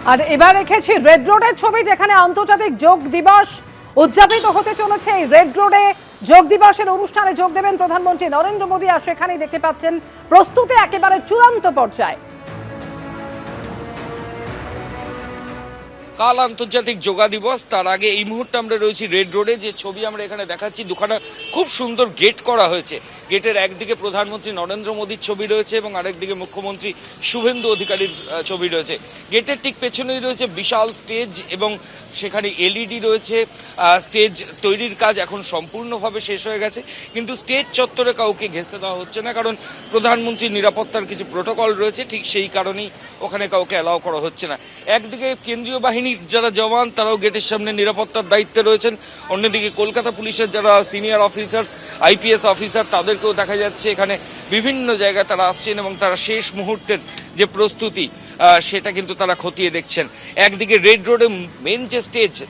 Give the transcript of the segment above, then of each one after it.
আর এবার রেখেছি রেড রোডের ছবি, যেখানে আন্তর্জাতিক যোগ দিবস উদযাপিত হতে চলেছে। এই রেড রোডে যোগ দিবসের অনুষ্ঠানে যোগ দেবেন প্রধানমন্ত্রী নরেন্দ্র মোদী। আর সেখানেই দেখতে পাচ্ছেন প্রস্তুতি একেবারে চূড়ান্ত পর্যায়ে। কাল আন্তর্জাতিক যোগা দিবস, তার আগে এই মুহূর্তে আমরা রয়েছি রেড রোডে। যে ছবি আমরা এখানে দেখাচ্ছি, দুখানা খুব সুন্দর গেট করা হয়েছে। গেটের একদিকে প্রধানমন্ত্রী নরেন্দ্র মোদীর ছবি রয়েছে এবং আরেকদিকে মুখ্যমন্ত্রী শুভেন্দু অধিকারীর ছবি রয়েছে। গেটের ঠিক পেছনেই রয়েছে বিশাল স্টেজ এবং সেখানে এলইডি রয়েছে। স্টেজ তৈরির কাজ এখন সম্পূর্ণভাবে শেষ হয়ে গেছে, কিন্তু স্টেজ চত্বরে কাউকে ঘেঁষতে দেওয়া হচ্ছে না, কারণ প্রধানমন্ত্রীর নিরাপত্তার কিছু প্রোটোকল রয়েছে। ঠিক সেই কারণেই ওখানে কাউকে অ্যালাউ করা হচ্ছে না। একদিকে কেন্দ্রীয় বাহিনীর যারা জওয়ান, তারাও গেটের সামনে নিরাপত্তার দায়িত্বে রয়েছেন। অন্যদিকে কলকাতা পুলিশের যারা সিনিয়র অফিসার, আইপিএস অফিসার, তাদেরকেও দেখা যাচ্ছে এখানে বিভিন্ন জায়গায় তারা আসছেন এবং তারা শেষ মুহূর্তের যে প্রস্তুতি সেটা কিন্তু তারা খতিয়ে দেখছেন। একদিকে রেড রোডে মেন যে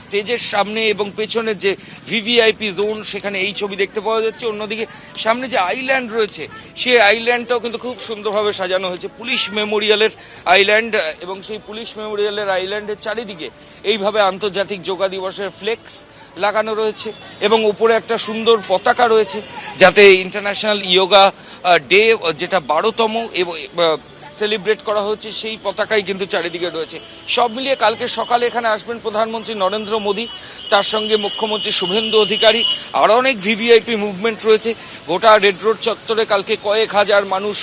স্টেজের সামনে এবং পেছনের যে ভিভিআইপি জোন, সেখানে এই ছবি দেখতে পাওয়া যাচ্ছে। অন্যদিকে সামনে যে আইল্যান্ড রয়েছে, সেই আইল্যান্ডটাও কিন্তু খুব সুন্দরভাবে সাজানো হয়েছে, পুলিশ মেমোরিয়ালের আইল্যান্ড। এবং সেই পুলিশ মেমোরিয়ালের আইল্যান্ডের চারিদিকে এইভাবে আন্তর্জাতিক যোগা দিবসের ফ্লেক্স লাগানো রয়েছে এবং উপরে একটা সুন্দর পতাকা রয়েছে, যাতে ইন্টারন্যাশনাল যোগা ডে যেটা 12তম এবং সেলিব্রেট করা হচ্ছে, সেই পতাকাই কিন্তু চারিদিকে রয়েছে। সব মিলিয়ে কালকে সকালে এখানে আসবেন প্রধানমন্ত্রী নরেন্দ্র মোদী, তার সঙ্গে মুখ্যমন্ত্রী শুভেন্দু অধিকারী। আরও অনেক ভিভিআইপি মুভমেন্ট রয়েছে। গোটা রেড রোড চত্বরে কালকে কয়েক হাজার মানুষ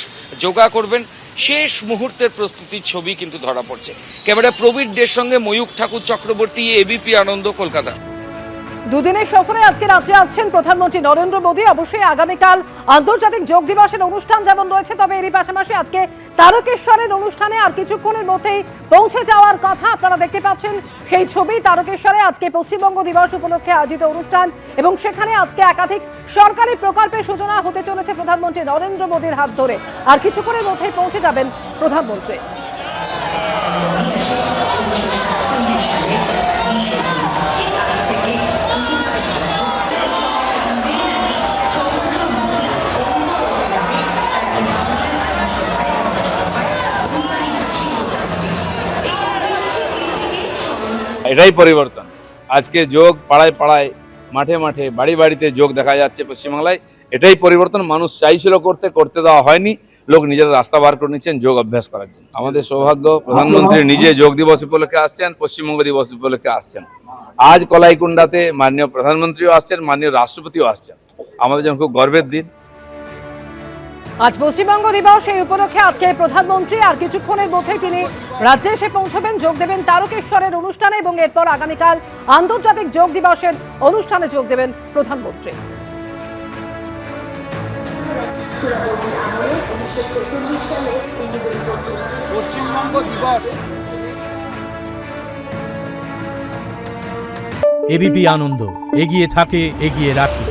যোগা করবেন। শেষ মুহূর্তের প্রস্তুতির ছবি কিন্তু ধরা পড়ছে। ক্যামেরা প্রবীর দের সঙ্গে ময়ূক ঠাকুর চক্রবর্তী, এবিপি আনন্দ, কলকাতা। দুদিনের সফরে আজকে রাজ্যে আসছেন প্রধানমন্ত্রী নরেন্দ্র মোদী। অবশ্যই আগামীকাল আন্তর্জাতিক যোগ দিবসের অনুষ্ঠান যেমন রয়েছে, তবে এরই পাশাপাশি আজকে তারকেশ্বরের অনুষ্ঠানে আর কিছুক্ষণের মধ্যেই পৌঁছে যাওয়ার কথা। আপনারা দেখতে পাচ্ছেন সেই ছবি। তারকেশ্বরে আজকে পশ্চিমবঙ্গ দিবস উপলক্ষে আয়োজিত অনুষ্ঠান এবং সেখানে আজকে একাধিক সরকারি প্রকল্পের সূচনা হতে চলেছে প্রধানমন্ত্রী নরেন্দ্র মোদীর হাত ধরে। আর কিছুক্ষণের মধ্যেই পৌঁছে যাবেন প্রধানমন্ত্রী। এটাই পরিবর্তন। আজকে যোগ পাড়ায় পাড়ায়, মাঠে মাঠে, বাড়ি বাড়িতে যোগ দেখা যাচ্ছে পশ্চিমবাংলায়। এটাই পরিবর্তন। মানুষ চাইছিল করতে দেওয়া হয়নি। লোক নিজের রাস্তা বার করে নিচ্ছেন যোগ অভ্যাস করার জন্য। আমাদের সৌভাগ্য, প্রধানমন্ত্রী নিজে যোগ দিবস উপলক্ষে আসছেন, পশ্চিমবঙ্গ দিবস উপলক্ষে আসছেন। আজ কলাইকুণ্ডাতে মাননীয় প্রধানমন্ত্রীও আসছেন, মাননীয় রাষ্ট্রপতিও আসছেন। আমাদের জন্য খুব গর্বের দিন। আজ পশ্চিমবঙ্গ দিবস, এই উপলক্ষে আজকে প্রধানমন্ত্রী আর কিছুক্ষণের মধ্যে তিনি রাজ্যে এসে পৌঁছবেন, যোগ দেবেন তারকেশ্বরের অনুষ্ঠানে এবং এরপর আগামীকাল আন্তর্জাতিক যোগ দিবসের অনুষ্ঠানে যোগ দেবেন প্রধানমন্ত্রী। পশ্চিমবঙ্গ দিবস। এবিপি আনন্দ এগিয়ে থাকে, এগিয়ে রাখে।